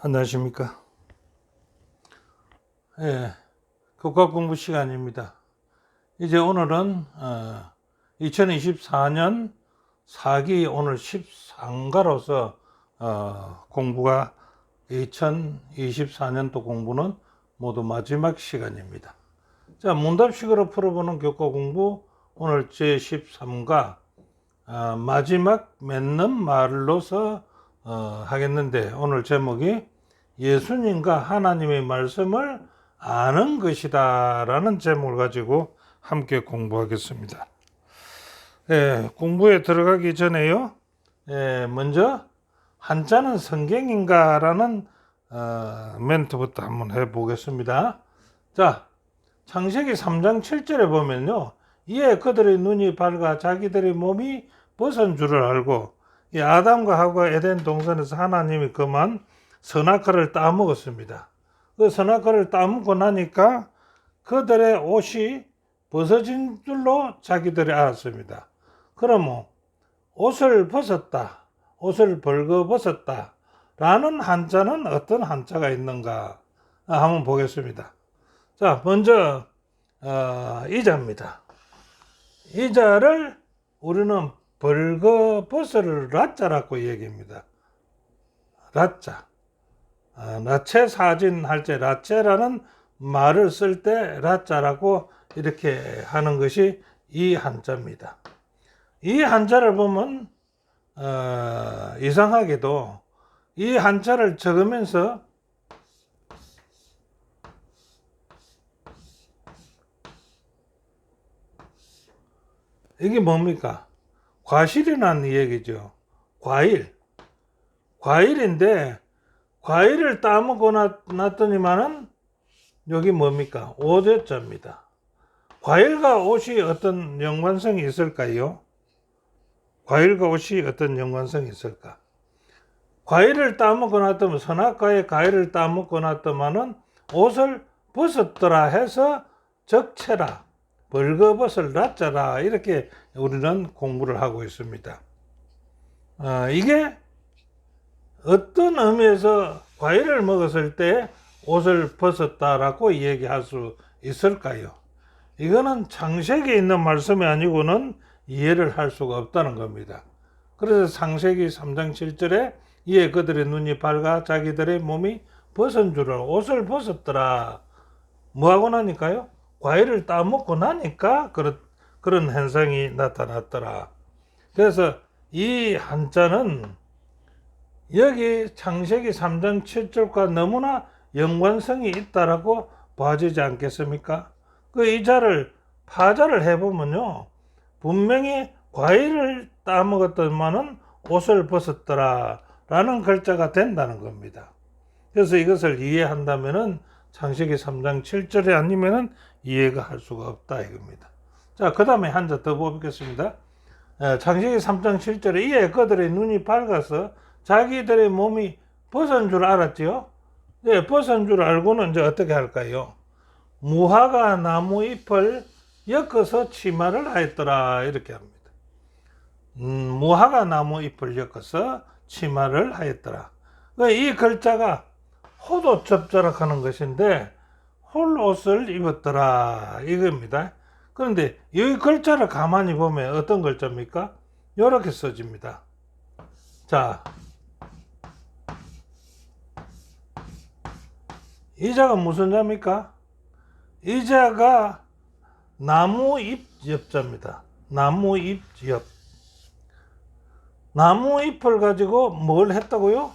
안녕하십니까. 예, 교과 공부 시간입니다. 이제 오늘은 2024년 4기 오늘 13가로서 공부가 2024년도 공부는 모두 마지막 시간입니다. 자, 문답식으로 풀어보는 교과 공부 오늘 제13가 마지막 맺는 말로서 하겠는데, 오늘 제목이 예수님과 하나님의 말씀을 아는 것이다 라는 제목을 가지고 함께 공부하겠습니다. 공부에 들어가기 전에요, 먼저 한자는 성경인가 라는 멘트부터 한번 해보겠습니다. 자, 창세기 3장 7절에 보면요, 이에 그들의 눈이 밝아 자기들의 몸이 벗은 줄을 알고, 이 아담과 하와 에덴 동산에서 하나님이 그만 선악과를 따먹었습니다. 그 선악과를 따먹고 나니까 그들의 옷이 벗어진 줄로 자기들이 알았습니다. 그러면 옷을 벗었다, 옷을 벌거벗었다 라는 한자는 어떤 한자가 있는가 한번 보겠습니다. 자, 먼저 이자입니다. 이자를 우리는 벌거벗을 라자라고 얘기합니다. 라자. 라체 사진 할 때 라체라는 말을 쓸 때 라자라고 이렇게 하는 것이 이 한자입니다. 이 한자를 보면 이상하게도 이 한자를 적으면서 이게 뭡니까? 과실이라는 얘기죠. 과일인데 과일을 따먹고 났더니만은 여기 뭡니까? 오대자입니다. 과일과 옷이 어떤 연관성이 있을까요? 과일과 옷이 어떤 연관성이 있을까? 과일을 따먹고 났더니, 선악과의 과일을 따먹고 났더만은 옷을 벗었더라 해서 적체라, 벌거벗을 낫자라, 이렇게 우리는 공부를 하고 있습니다. 이게 어떤 의미에서 과일을 먹었을 때 옷을 벗었다라고 얘기할 수 있을까요? 이거는 창세기에 있는 말씀이 아니고는 이해를 할 수가 없다는 겁니다. 그래서 창세기 3장 7절에 이에 그들의 눈이 밝아 자기들의 몸이 벗은 줄을, 옷을 벗었더라. 뭐하고 나니까요? 과일을 따먹고 나니까 그런 현상이 나타났더라. 그래서 이 한자는 여기 창세기 3장 7절과 너무나 연관성이 있다라고 봐지지 않겠습니까? 그 이자를 파자를 해보면요, 분명히 과일을 따먹었더만은 옷을 벗었더라 라는 글자가 된다는 겁니다. 그래서 이것을 이해한다면은 창세기 3장 7절이 아니면은 이해가 할 수가 없다 이겁니다. 자, 그 다음에 한자 더 보겠습니다. 창세기 3장 7절에 이에 그들의 눈이 밝아서 자기들의 몸이 벗은 줄 알았지요. 네, 벗은 줄 알고는 이제 어떻게 할까요? 무화과 나무 잎을 엮어서 치마를 하였더라, 이렇게 합니다. 무화과 나무 잎을 엮어서 치마를 하였더라. 이 글자가 호도접자락 하는 것인데 홀옷을 입었더라 이겁니다. 그런데 이 글자를 가만히 보면 어떤 글자입니까? 이렇게 써집니다. 자, 이 자가 무슨 자입니까? 이 자가 나무잎 엽자입니다. 나무잎 엽. 나무잎을 가지고 뭘 했다고요?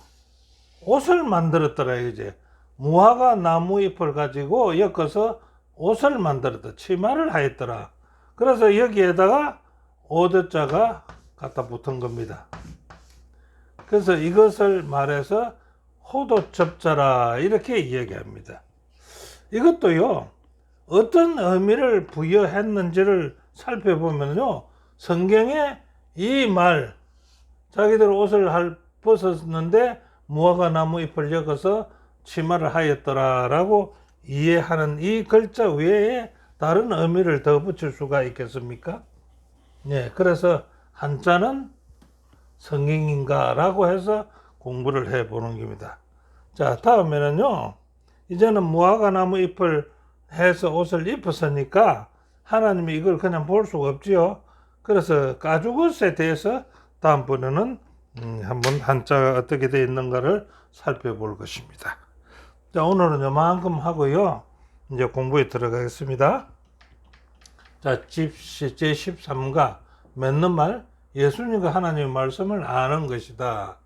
옷을 만들었더라 이제. 무화과 나무잎을 가지고 엮어서 옷을 만들었다, 치마를 하였더라. 그래서 여기에다가 오대자가 갖다 붙은 겁니다. 그래서 이것을 말해서 호도접자라 이렇게 이야기합니다. 이것도요, 어떤 의미를 부여했는지를 살펴보면요, 성경에 이 말, 자기들 옷을 벗었는데 무화과 나무 잎을 엮어서 치마를 하였더라 라고 이해하는 이 글자 외에 다른 의미를 더 붙일 수가 있겠습니까? 네, 그래서 한자는 성경인가 라고 해서 공부를 해보는 겁니다. 자, 다음에는요, 이제는 무화과 나무 잎을 해서 옷을 입었으니까 하나님이 이걸 그냥 볼 수가 없지요. 그래서 가죽옷에 대해서 다음번에는 한번 한자가 어떻게 되어 있는가를 살펴볼 것입니다. 자, 오늘은 요만큼 하고요. 이제 공부에 들어가겠습니다. 자, 제13가 맺는 말, 예수님과 하나님의 말씀을 아는 것이다.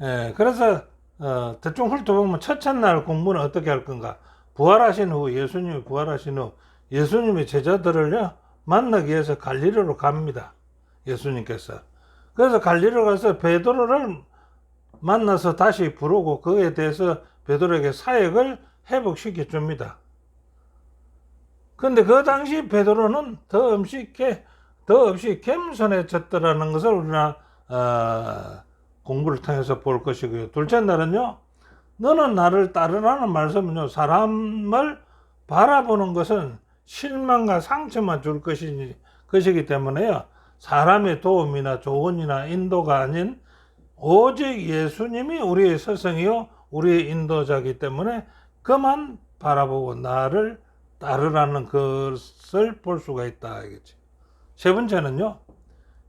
예, 그래서 대충 훑어보면 첫째 날 공부는 어떻게 할 건가? 부활하신 후, 예수님이 부활하신 후 예수님의 제자들을요 만나기 위해서 갈릴리로 갑니다. 예수님께서. 그래서 갈릴리로 가서 베드로를 만나서 다시 부르고 그에 대해서 베드로에게 사역을 회복시켜 줍니다. 근데 그 당시 베드로는 더없이 겸손해졌더라는 것을 우리가 공부를 통해서 볼 것이고요. 둘째 날은요, 너는 나를 따르라는 말씀은요, 사람을 바라보는 것은 실망과 상처만 줄 것이기 때문에요, 사람의 도움이나 조언이나 인도가 아닌 오직 예수님이 우리의 스승이요 우리의 인도자이기 때문에 그만 바라보고 나를 따르라는 것을 볼 수가 있다 알겠지. 세 번째는요,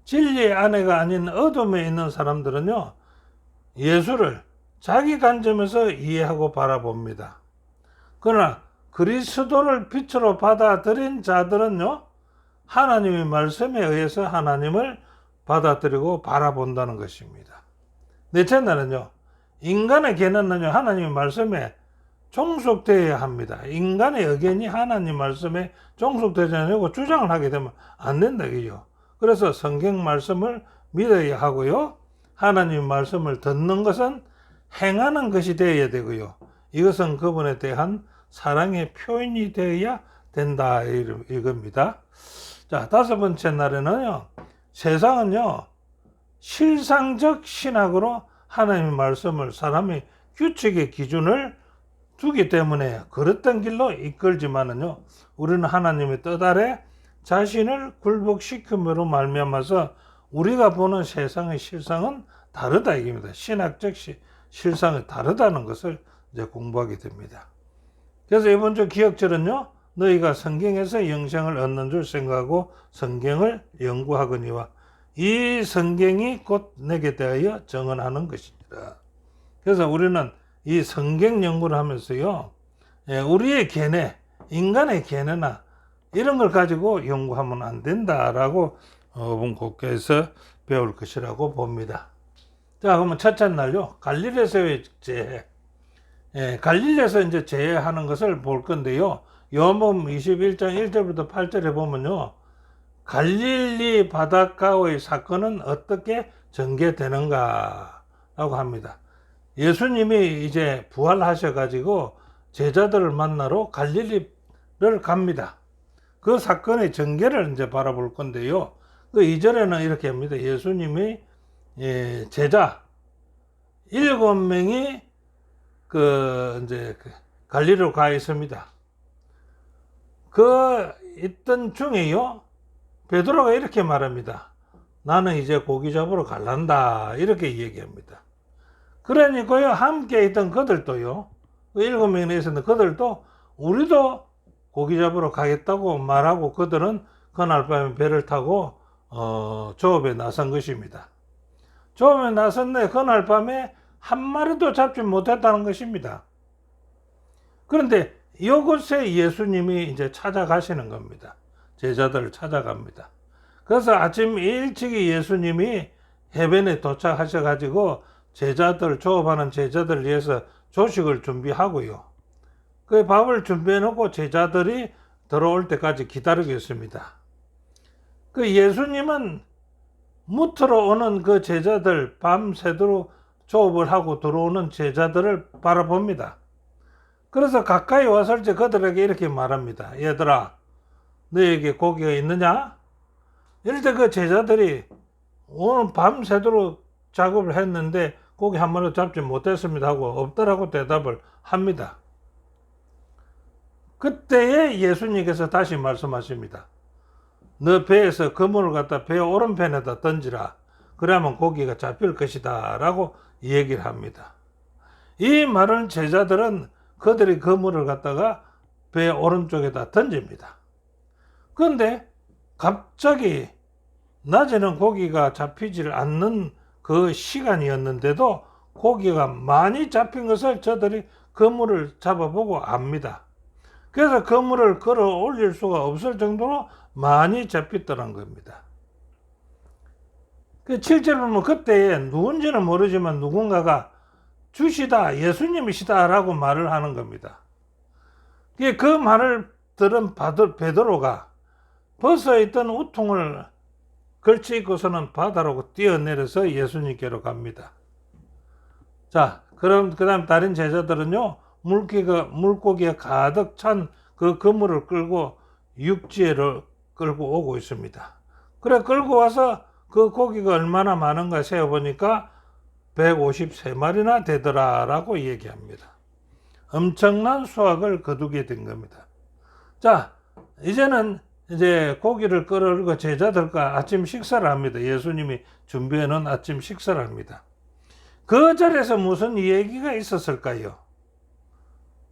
진리의 아내가 아닌 어둠에 있는 사람들은요, 예수를 자기 관점에서 이해하고 바라봅니다. 그러나 그리스도를 빛으로 받아들인 자들은요, 하나님의 말씀에 의해서 하나님을 받아들이고 바라본다는 것입니다. 넷째 날은요, 인간의 견해는요, 하나님의 말씀에 종속되어야 합니다. 인간의 의견이 하나님 말씀에 종속되지 않고 주장을 하게 되면 안 된다 이거죠. 그래서 성경 말씀을 믿어야 하고요, 하나님 말씀을 듣는 것은 행하는 것이 되어야 되고요, 이것은 그분에 대한 사랑의 표현이 되어야 된다 이겁니다. 자, 다섯 번째 날에는요, 세상은요 실상적 신학으로 하나님의 말씀을 사람의 규칙의 기준을 두기 때문에 그랬던 길로 이끌지만은요, 우리는 하나님의 뜻 아래 자신을 굴복시킴으로 말미암아서 우리가 보는 세상의 실상은 다르다 이겁니다. 신학적 실상이 다르다는 것을 이제 공부하게 됩니다. 그래서 이번 주 기억절은요, 너희가 성경에서 영생을 얻는 줄 생각하고 성경을 연구하거니와 이 성경이 곧 내게 대하여 정언하는 것이니라. 그래서 우리는 이 성경 연구를 하면서요, 우리의 견해, 인간의 견해나 이런 걸 가지고 연구하면 안 된다라고 본국에서 배울 것이라고 봅니다. 자, 그러면 첫째 날요, 갈릴리에서의 재해. 갈릴리에서 이제 재해하는 것을 볼 건데요, 요한복음 21장 1절부터 8절에 보면요, 갈릴리 바닷가의 사건은 어떻게 전개되는가라고 합니다. 예수님이 이제 부활하셔가지고 제자들을 만나러 갈릴리를 갑니다. 그 사건의 전개를 이제 바라볼 건데요, 그 2절에는 이렇게 합니다. 예수님이 제자 7명이 이제 갈릴리로 가 있습니다. 그 있던 중에요, 베드로가 이렇게 말합니다. 나는 이제 고기 잡으러 갈란다 이렇게 얘기합니다. 그러니까요, 함께 있던 그들도요, 7명이 있었는데 그들도 우리도 고기 잡으러 가겠다고 말하고 그들은 그날 밤에 배를 타고 조업에 나선 것입니다. 조업에 나섰는데 그날 밤에 한 마리도 잡지 못했다는 것입니다. 그런데 이곳에 예수님이 이제 찾아가시는 겁니다. 제자들을 찾아갑니다. 그래서 아침 일찍이 예수님이 해변에 도착하셔가지고 조업하는 제자들을 위해서 조식을 준비하고요, 그 밥을 준비해 놓고 제자들이 들어올 때까지 기다리고 있습니다. 그 예수님은 무트로 오는 그 제자들, 밤새도록 조업을 하고 들어오는 제자들을 바라봅니다. 그래서 가까이 왔을 때 그들에게 이렇게 말합니다. 얘들아, 너에게 고기가 있느냐? 이럴 때 그 제자들이 오늘 밤새도록 작업을 했는데 고기 한 마리도 잡지 못했습니다 하고 없더라고 대답을 합니다. 그때에 예수님께서 다시 말씀하십니다. 너 배에서 그물을 갖다 배 오른편에다 던지라. 그러면 고기가 잡힐 것이다 라고 얘기를 합니다. 이 말을 제자들은 그들이 그물을 갖다가 배 오른쪽에다 던집니다. 그런데 갑자기 낮에는 고기가 잡히질 않는 그 시간이었는데도 고기가 많이 잡힌 것을 저들이 그물을 잡아보고 압니다. 그래서 그물을 끌어 올릴 수가 없을 정도로 많이 잡혔다는 겁니다. 실제로는 그때 누군지는 모르지만 누군가가 주시다, 예수님이시다 라고 말을 하는 겁니다. 그 말을 들은 베드로가 벗어 있던 우통을 걸치고서는 바다로 뛰어내려서 예수님께로 갑니다. 자, 그럼 그 다음 다른 제자들은요, 물고기가 가득 찬 그 그물을 끌고 육지에를 끌고 오고 있습니다. 그래 끌고 와서 그 고기가 얼마나 많은가 세어보니까 153마리나 되더라라고 얘기합니다. 엄청난 수확을 거두게 된 겁니다. 자, 이제는 이제 고기를 끌어올리고 제자들과 아침 식사를 합니다. 예수님이 준비해 놓은 아침 식사를 합니다. 그 자리에서 무슨 얘기가 있었을까요?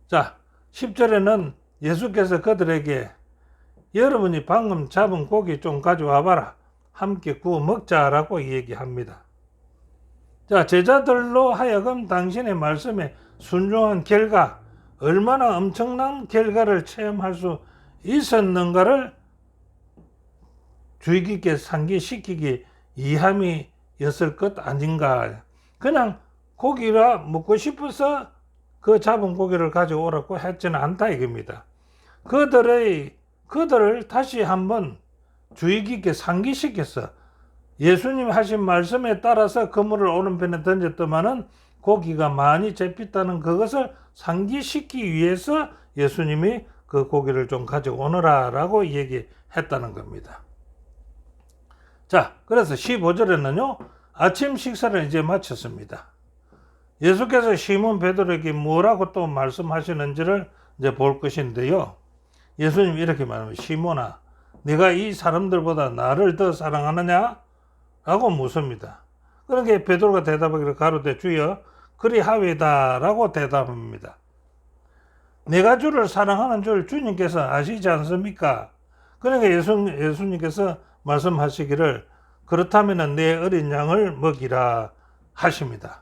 자, 10절에는 예수께서 그들에게 여러분이 방금 잡은 고기 좀 가져와 봐라. 함께 구워 먹자라고 얘기합니다. 자, 제자들로 하여금 당신의 말씀에 순종한 결과 얼마나 엄청난 결과를 체험할 수 있었는가를 주의 깊게 상기시키기 위함이었을 것 아닌가. 그냥 고기가 먹고 싶어서 그 잡은 고기를 가져오라고 했지는 않다 이겁니다. 그들을 다시 한번 주의 깊게 상기시켜서 예수님 하신 말씀에 따라서 그물을 오른편에 던졌더만은 고기가 많이 잡혔다는 그것을 상기시키기 위해서 예수님이 그 고기를 좀 가져오너라 라고 얘기했다는 겁니다. 자, 그래서 15절에는요, 아침 식사를 이제 마쳤습니다. 예수께서 시몬 베드로에게 뭐라고 또 말씀하시는지를 이제 볼 것인데요. 예수님이 이렇게 말합니다. 시몬아, 네가 이 사람들보다 나를 더 사랑하느냐? 라고 묻습니다. 그러니까 베드로가 대답하기를 가로되 주여 그리하오이다 라고 대답합니다. 내가 주를 사랑하는 줄 주님께서 아시지 않습니까? 그러니까 예수님께서 말씀하시기를 그렇다면 내 어린 양을 먹이라 하십니다.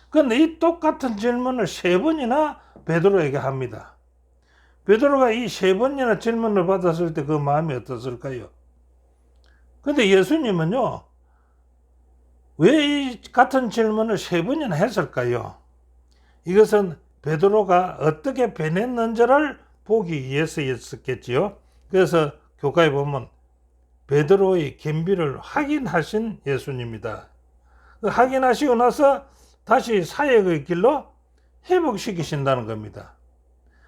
그런데 이 똑같은 질문을 3번이나 베드로에게 합니다. 베드로가 이 3번이나 질문을 받았을 때 그 마음이 어떻을까요? 근데 예수님은요, 왜 이 같은 질문을 3번이나 했을까요? 이것은 베드로가 어떻게 변했는지를 보기 위해서였겠지요. 그래서 교과에 보면 베드로의 겸비를 확인하신 예수님이다. 확인하시고 나서 다시 사역의 길로 회복시키신다는 겁니다.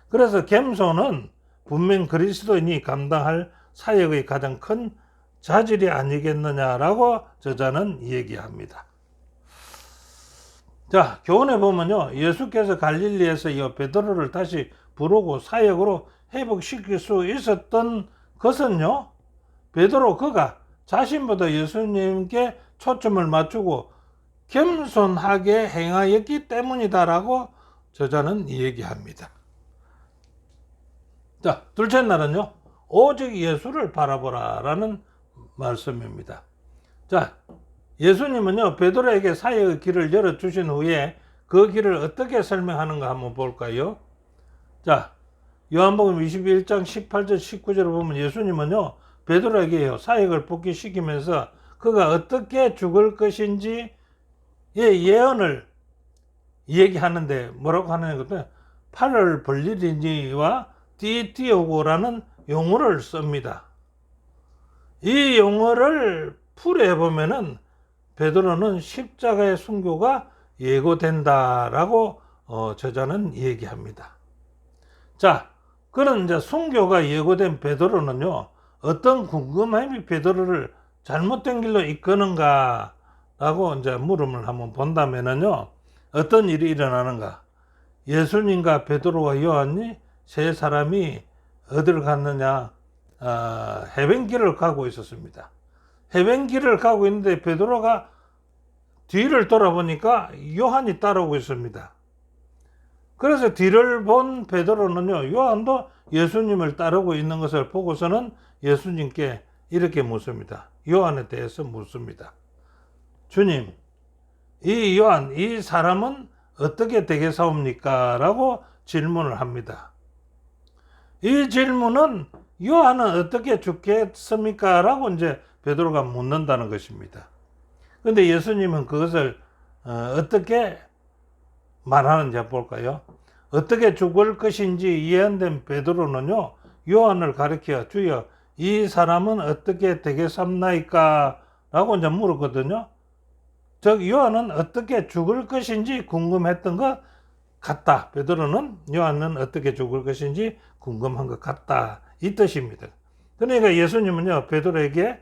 그래서 겸손은 분명 그리스도인이 감당할 사역의 가장 큰 자질이 아니겠느냐라고 저자는 얘기합니다. 자, 교훈에 보면요, 예수께서 갈릴리에서 이 베드로를 다시 부르고 사역으로 회복시킬 수 있었던 것은요, 베드로 그가 자신보다 예수님께 초점을 맞추고 겸손하게 행하였기 때문이다라고 저자는 얘기합니다. 자, 둘째 날은요, 오직 예수를 바라보라라는 말씀입니다. 자, 예수님은요, 베드로에게 사역의 길을 열어주신 후에 그 길을 어떻게 설명하는가 한번 볼까요? 자, 요한복음 21장 18절 19절을 보면 예수님은요, 베드로에게 사역을 복귀시키면서 그가 어떻게 죽을 것인지의 예언을 얘기하는데 뭐라고 하느냐, 팔을 벌리리니와 띠띠오고라는 용어를 씁니다. 이 용어를 풀이해 보면은 베드로는 십자가의 순교가 예고된다라고 저자는 얘기합니다. 자, 그런 이제 순교가 예고된 베드로는요, 어떤 궁금함이 베드로를 잘못된 길로 이끄는가라고 이제 물음을 한번 본다면은요, 어떤 일이 일어나는가? 예수님과 베드로와 요한이 세 사람이 어디를 갔느냐? 해변길을 가고 있었습니다. 해변길을 가고 있는데 베드로가 뒤를 돌아보니까 요한이 따라오고 있습니다. 그래서 뒤를 본 베드로는요, 요한도 예수님을 따르고 있는 것을 보고서는 예수님께 이렇게 묻습니다. 요한에 대해서 묻습니다. 주님, 이 요한, 이 사람은 어떻게 되겠사옵니까? 라고 질문을 합니다. 이 질문은 요한은 어떻게 죽겠습니까? 라고 이제 베드로가 묻는다는 것입니다. 그런데 예수님은 그것을 어떻게 말하는지 볼까요? 어떻게 죽을 것인지 예언된 베드로는요, 요한을 가리켜 주여 이 사람은 어떻게 되겠습니까? 라고 이제 물었거든요. 즉 요한은 어떻게 죽을 것인지 궁금했던 것 같다. 베드로는 요한은 어떻게 죽을 것인지 궁금한 것 같다. 이 뜻입니다. 그러니까 예수님은요, 베드로에게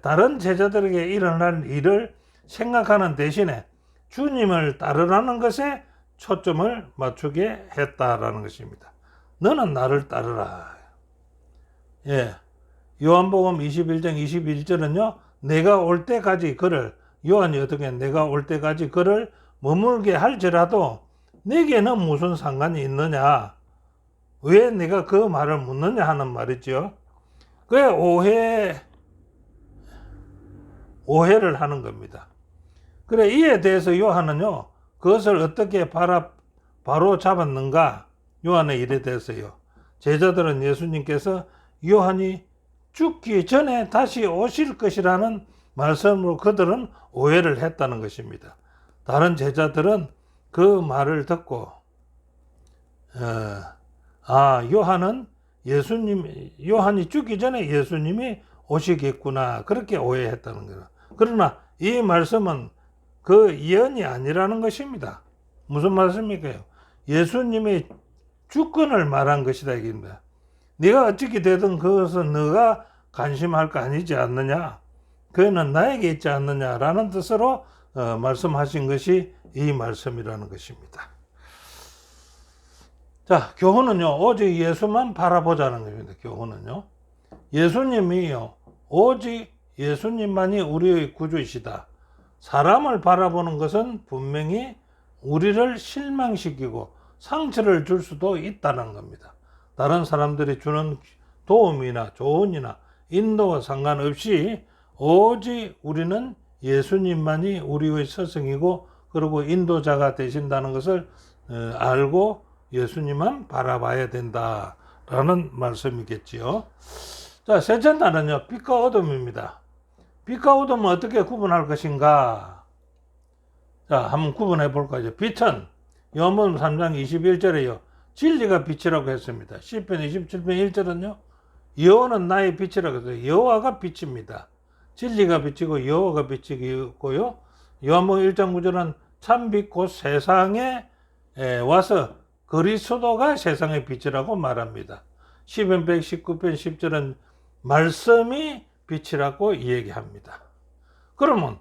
다른 제자들에게 일어날 일을 생각하는 대신에 주님을 따르라는 것에 초점을 맞추게 했다라는 것입니다. 너는 나를 따르라. 예. 요한복음 21장 21절은요, 내가 올 때까지 그를, 요한이 어떻게 내가 올 때까지 그를 머물게 할지라도 내게는 무슨 상관이 있느냐? 왜 내가 그 말을 묻느냐 하는 말이죠. 그게 오해를 하는 겁니다. 그래, 이에 대해서 요한은요, 그것을 어떻게 바로 잡았는가? 요한의 일에 대해서요. 제자들은 예수님께서 요한이 죽기 전에 다시 오실 것이라는 말씀으로 그들은 오해를 했다는 것입니다. 다른 제자들은 그 말을 듣고, 요한이 죽기 전에 예수님이 오시겠구나. 그렇게 오해했다는 거예요. 그러나 이 말씀은 그 예언이 아니라는 것입니다. 무슨 말씀입니까? 예수님의 주권을 말한 것이다 이겁니다. 네가 어떻게 되든 그것은 네가 관심할 거 아니지 않느냐. 그는 나에게 있지 않느냐라는 뜻으로 말씀하신 것이 이 말씀이라는 것입니다. 자, 교훈은요, 오직 예수만 바라보자는 겁니다. 교훈은요, 예수님이요, 오직 예수님만이 우리의 구주이시다. 사람을 바라보는 것은 분명히 우리를 실망시키고 상처를 줄 수도 있다는 겁니다. 다른 사람들이 주는 도움이나 조언이나 인도와 상관없이 오직 우리는 예수님만이 우리의 스승이고 그리고 인도자가 되신다는 것을 알고 예수님만 바라봐야 된다라는 말씀이겠지요. 자, 셋째 날은요, 빛과 어둠입니다. 빛과 어둠은 어떻게 구분할 것인가? 자, 한번 구분해 볼까요? 빛은 요한복음 3장 21절에요. 진리가 빛이라고 했습니다. 시편 27편 1절은요. 여호와는 나의 빛이라고 했어요. 여호와가 빛입니다. 진리가 빛이고 여호와가 빛이고요. 요한복음 1장 9절은 참빛 곧 세상에 와서 그리스도가 세상의 빛이라고 말합니다. 시편 119편 10절은 말씀이 빛이라고 얘기합니다. 그러면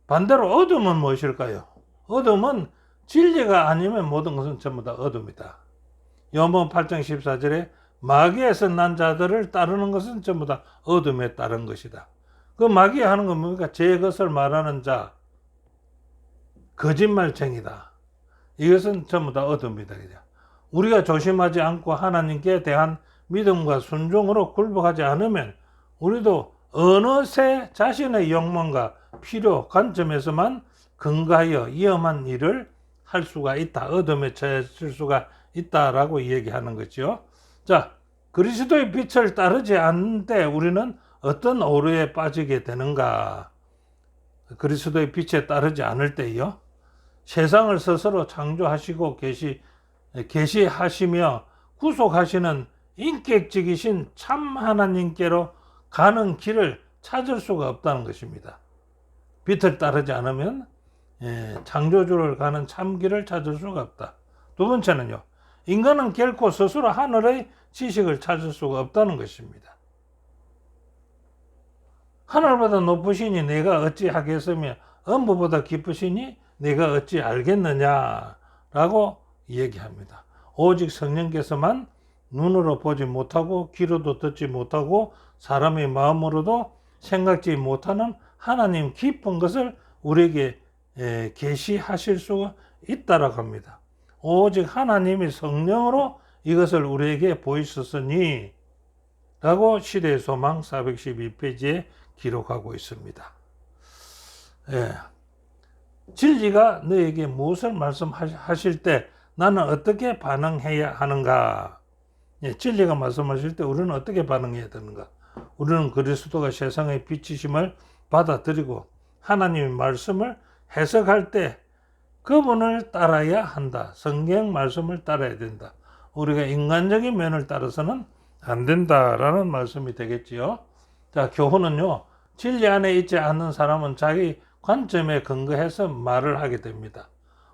반대로 어둠은 무엇일까요? 어둠은 진리가 아니면 모든 것은 전부 다 어둠이다. 요한복음 8장 14절에 마귀에서 난 자들을 따르는 것은 전부 다 어둠에 따른 것이다. 그 마귀 하는 건 뭡니까? 제 것을 말하는 자, 거짓말쟁이다. 이것은 전부 다 어둠이다. 우리가 조심하지 않고 하나님께 대한 믿음과 순종으로 굴복하지 않으면 우리도 어느새 자신의 욕망과 필요, 관점에서만 근거하여 위험한 일을 할 수가 있다. 어둠에 처해질 수가 있다라고 얘기하는 거죠. 자, 그리스도의 빛을 따르지 않는데 우리는 어떤 오류에 빠지게 되는가? 그리스도의 빛에 따르지 않을 때요. 세상을 스스로 창조하시고 계시하시며 구속하시는 인격적이신 참 하나님께로 가는 길을 찾을 수가 없다는 것입니다. 빛을 따르지 않으면 창조주를 가는 참 길을 찾을 수가 없다. 두 번째는요. 인간은 결코 스스로 하늘의 지식을 찾을 수가 없다는 것입니다. 하늘보다 높으시니 내가 어찌 하겠으며 엄부보다 깊으시니 내가 어찌 알겠느냐라고 얘기합니다. 오직 성령께서만 눈으로 보지 못하고 귀로도 듣지 못하고 사람의 마음으로도 생각지 못하는 하나님 깊은 것을 우리에게 계시하실 수가 있다라고 합니다. 오직 하나님이 성령으로 이것을 우리에게 보이셨으니 라고 시대의 소망 412페이지에 기록하고 있습니다. 예. 진리가 너에게 무엇을 말씀하실 때 나는 어떻게 반응해야 하는가? 예, 진리가 말씀하실 때 우리는 어떻게 반응해야 되는가? 우리는 그리스도가 세상의 빛이심을 받아들이고 하나님의 말씀을 해석할 때 그분을 따라야 한다. 성경 말씀을 따라야 된다. 우리가 인간적인 면을 따라서는 안 된다라는 말씀이 되겠지요. 자, 교훈은요. 진리 안에 있지 않는 사람은 자기 관점에 근거해서 말을 하게 됩니다.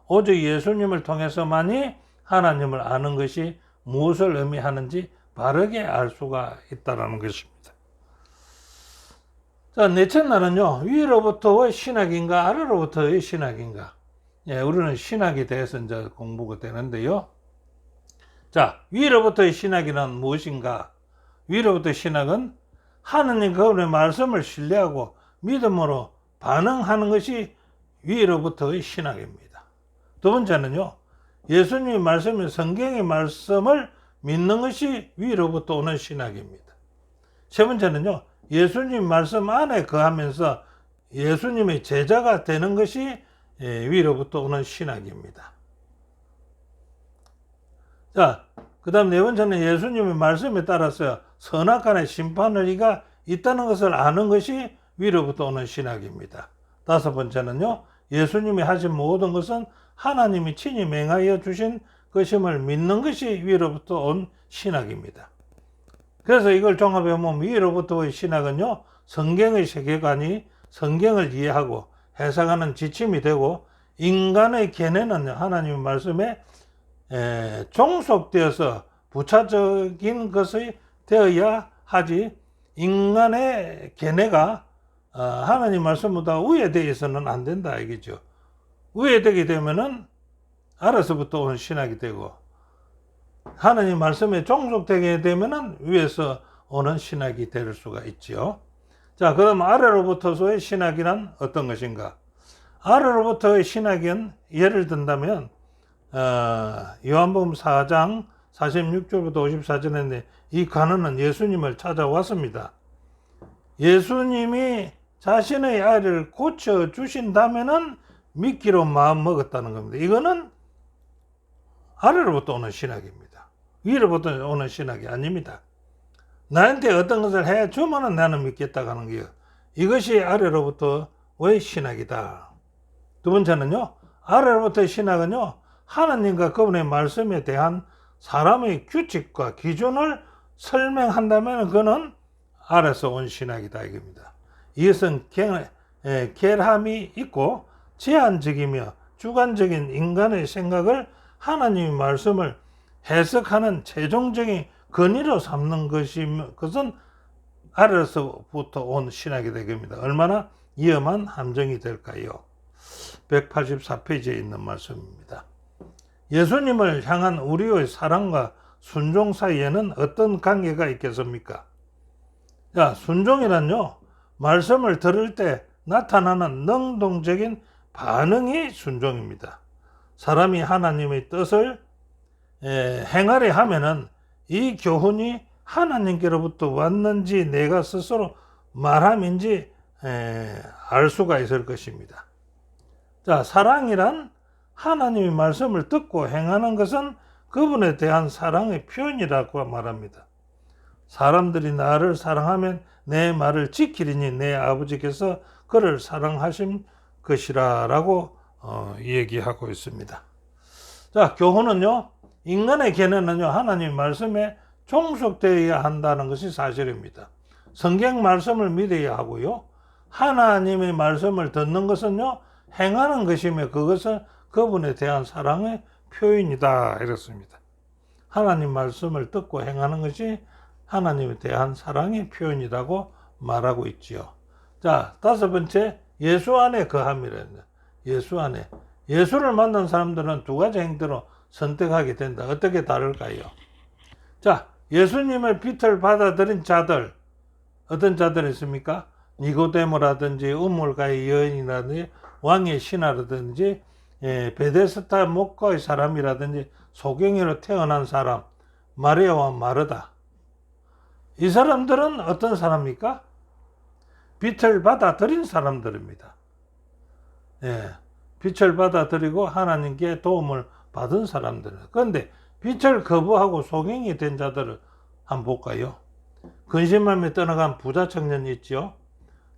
오직 예수님을 통해서만이 하나님을 아는 것이 무엇을 의미하는지 바르게 알 수가 있다는 것입니다. 자, 넷째 날은요. 위로부터의 신학인가 아래로부터의 신학인가. 예, 우리는 신학에 대해서 이제 공부가 되는데요. 자, 위로부터의 신학이란 무엇인가? 위로부터의 신학은 하느님 그분의 말씀을 신뢰하고 믿음으로 반응하는 것이 위로부터의 신학입니다. 두 번째는요. 예수님의 말씀인 성경의 말씀을 믿는 것이 위로부터 오는 신학입니다. 세 번째는요. 예수님 말씀 안에 거하면서 예수님의 제자가 되는 것이 위로부터 오는 신학입니다. 자, 그 다음 네 번째는 예수님의 말씀에 따라서 선악간의 심판의 이가 있다는 것을 아는 것이 위로부터 오는 신학입니다. 다섯 번째는요. 예수님이 하신 모든 것은 하나님이 친히 맹하여 주신 것임을 믿는 것이 위로부터 온 신학입니다. 그래서 이걸 종합해 보면 위로부터의 신학은요. 성경의 세계관이 성경을 이해하고 해석하는 지침이 되고 인간의 견해는 하나님의 말씀에 종속되어서 부차적인 것이 되어야 하지 인간의 견해가 하나님 말씀보다 우회되어서는 안 된다 이거죠. 우회되게 되면은 아래서부터 오는 신학이 되고 하나님 말씀에 종속되게 되면은 위에서 오는 신학이 될 수가 있죠. 자, 그럼 아래로부터의 신학이란 어떤 것인가? 아래로부터의 신학은 예를 든다면 요한복음 4장 46절부터 54절인데 이 관원은 예수님을 찾아왔습니다. 예수님이 자신의 아이를 고쳐주신다면은 믿기로 마음 먹었다는 겁니다. 이거는 아래로부터 오는 신학입니다. 위로부터 오는 신학이 아닙니다. 나한테 어떤 것을 해주면 나는 믿겠다고 하는 거예요. 이것이 아래로부터의 신학이다. 두 번째는요. 아래로부터의 신학은요. 하나님과 그분의 말씀에 대한 사람의 규칙과 기준을 설명한다면 그는 아래서 온 신학이다 이겁니다. 이것은 결함이 있고 제한적이며 주관적인 인간의 생각을 하나님의 말씀을 해석하는 최종적인 근위로 삼는 것은 아래서부터 온 신학이 되겠습니다. 얼마나 위험한 함정이 될까요? 184페이지에 있는 말씀입니다. 예수님을 향한 우리의 사랑과 순종 사이에는 어떤 관계가 있겠습니까? 자, 순종이란요, 말씀을 들을 때 나타나는 능동적인 반응이 순종입니다. 사람이 하나님의 뜻을 행하려 하면은 이 교훈이 하나님께로부터 왔는지 내가 스스로 말함인지 알 수가 있을 것입니다. 자, 사랑이란 하나님의 말씀을 듣고 행하는 것은 그분에 대한 사랑의 표현이라고 말합니다. 사람들이 나를 사랑하면 내 말을 지키리니 내 아버지께서 그를 사랑하신 것이라 라고 얘기하고 있습니다. 자, 교훈은요, 인간의 견해는요, 하나님 말씀에 종속되어야 한다는 것이 사실입니다. 성경 말씀을 믿어야 하고요, 하나님의 말씀을 듣는 것은요, 행하는 것이며 그것은 그분에 대한 사랑의 표현이다 이렇습니다. 하나님 말씀을 듣고 행하는 것이 하나님에 대한 사랑의 표현이라고 말하고 있지요. 자, 다섯 번째, 예수 안에 거함이랍니다. 예수 안에. 예수를 만난 사람들은 두 가지 행태로 선택하게 된다. 어떻게 다를까요? 자, 예수님의 빛을 받아들인 자들, 어떤 자들이 있습니까? 니고데모라든지 우물가의 여인이라든지 왕의 신하라든지 베데스다 목가의 사람이라든지 소경이로 태어난 사람, 마리아와 마르다. 이 사람들은 어떤 사람입니까? 빛을 받아들인 사람들입니다. 빛을 받아들이고 하나님께 도움을 받은 사람들. 그런데 빛을 거부하고 소경이 된 자들을 한번 볼까요? 근심함에 떠나간 부자 청년이 있죠.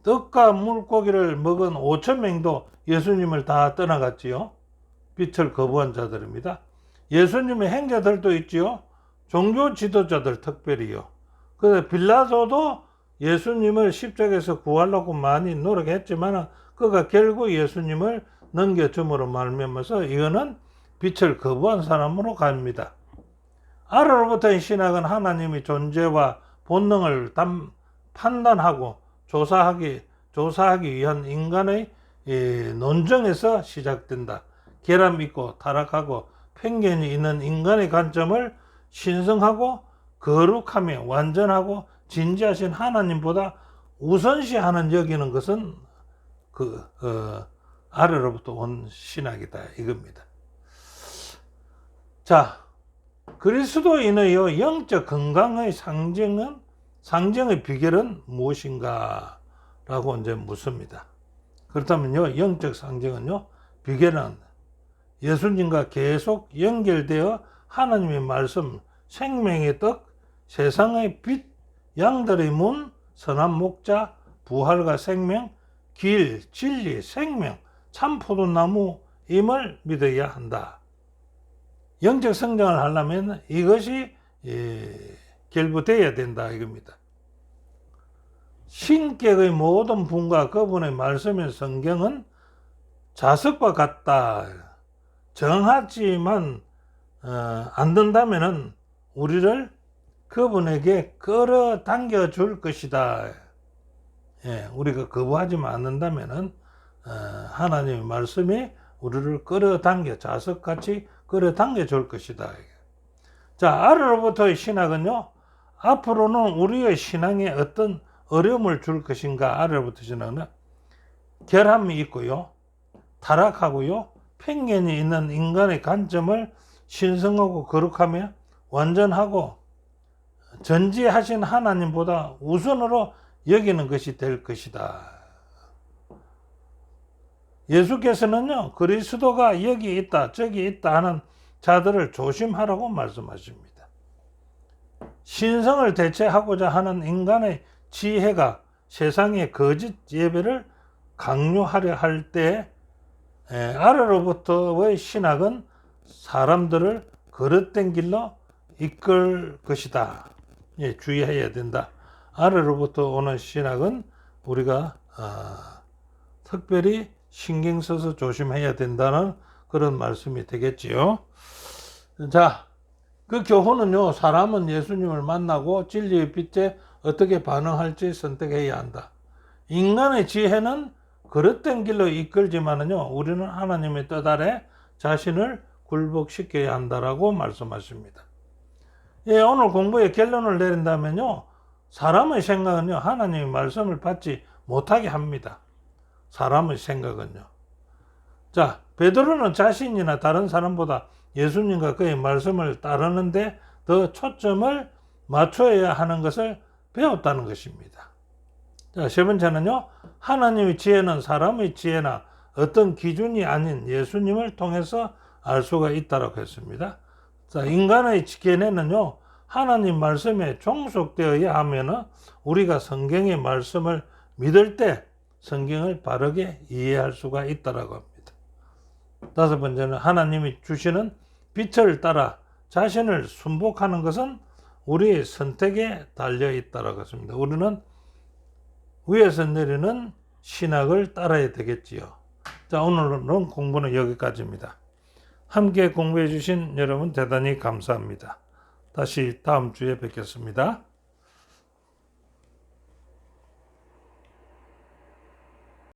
떡과 물고기를 먹은 5,000명도 예수님을 다 떠나갔지요. 빛을 거부한 자들입니다. 예수님의 행자들도 있지요. 종교 지도자들 특별히요. 그래서 빌라도도 예수님을 십자가에서 구하려고 많이 노력했지만 그가 결국 예수님을 넘겨줌으로 말미암아서 이거는 빛을 거부한 사람으로 갑니다. 아래로부터의 신학은 하나님의 존재와 본능을 판단하고 조사하기 위한 인간의 논정에서 시작된다. 결함 있고 타락하고 편견이 있는 인간의 관점을 신성하고 거룩하며 완전하고 진지하신 하나님보다 우선시하는 여기는 것은 아래로부터 온 신학이다 이겁니다. 자, 그리스도인의 영적 건강의 상정의 비결은 무엇인가? 라고 이제 묻습니다. 그렇다면요, 영적 상정은요, 비결은 예수님과 계속 연결되어 하나님의 말씀, 생명의 떡, 세상의 빛, 양들의 문, 선한 목자, 부활과 생명, 길, 진리, 생명, 참 포도나무임을 믿어야 한다. 영적 성장을 하려면 이것이 결부되어야 된다 이겁니다. 신격의 모든 분과 그분의 말씀인 성경은 자석과 같다. 정하지만 안 된다면은 우리를 그분에게 끌어당겨 줄 것이다. 우리가 거부하지만 않는다면은 하나님의 말씀이 우리를 끌어당겨 자석같이 끌어당겨 줄 것이다. 자, 아래로부터의 신학은요, 앞으로는 우리의 신앙에 어떤 어려움을 줄 것인가. 아래로부터 신학은 결함이 있고요, 타락하고요, 편견이 있는 인간의 관점을 신성하고 거룩하며 완전하고 전지하신 하나님보다 우선으로 여기는 것이 될 것이다. 예수께서는요, 그리스도가 여기 있다 저기 있다 하는 자들을 조심하라고 말씀하십니다. 신성을 대체하고자 하는 인간의 지혜가 세상의 거짓 예배를 강요하려 할 때 아래로부터의 신학은 사람들을 거릇된 길로 이끌 것이다. 주의해야 된다. 아래로부터 오는 신학은 우리가 특별히 신경 써서 조심해야 된다는 그런 말씀이 되겠지요. 자, 그 교훈은요, 사람은 예수님을 만나고 진리의 빛에 어떻게 반응할지 선택해야 한다. 인간의 지혜는 그릇된 길로 이끌지만은요, 우리는 하나님의 뜻 아래 자신을 굴복시켜야 한다라고 말씀하십니다. 오늘 공부의 결론을 내린다면요, 사람의 생각은요, 하나님의 말씀을 받지 못하게 합니다. 사람의 생각은요. 자, 베드로는 자신이나 다른 사람보다 예수님과 그의 말씀을 따르는데 더 초점을 맞춰야 하는 것을 배웠다는 것입니다. 자, 세 번째는요, 하나님의 지혜는 사람의 지혜나 어떤 기준이 아닌 예수님을 통해서 알 수가 있다고 했습니다. 자, 인간의 견해는요, 하나님 말씀에 종속되어야 하면은 우리가 성경의 말씀을 믿을 때 성경을 바르게 이해할 수가 있다라고 합니다. 다섯 번째는 하나님이 주시는 빛을 따라 자신을 순복하는 것은 우리의 선택에 달려 있다라고 했습니다. 우리는 위에서 내리는 신학을 따라야 되겠지요. 자, 오늘은 공부는 여기까지입니다. 함께 공부해 주신 여러분 대단히 감사합니다. 다시 다음 주에 뵙겠습니다.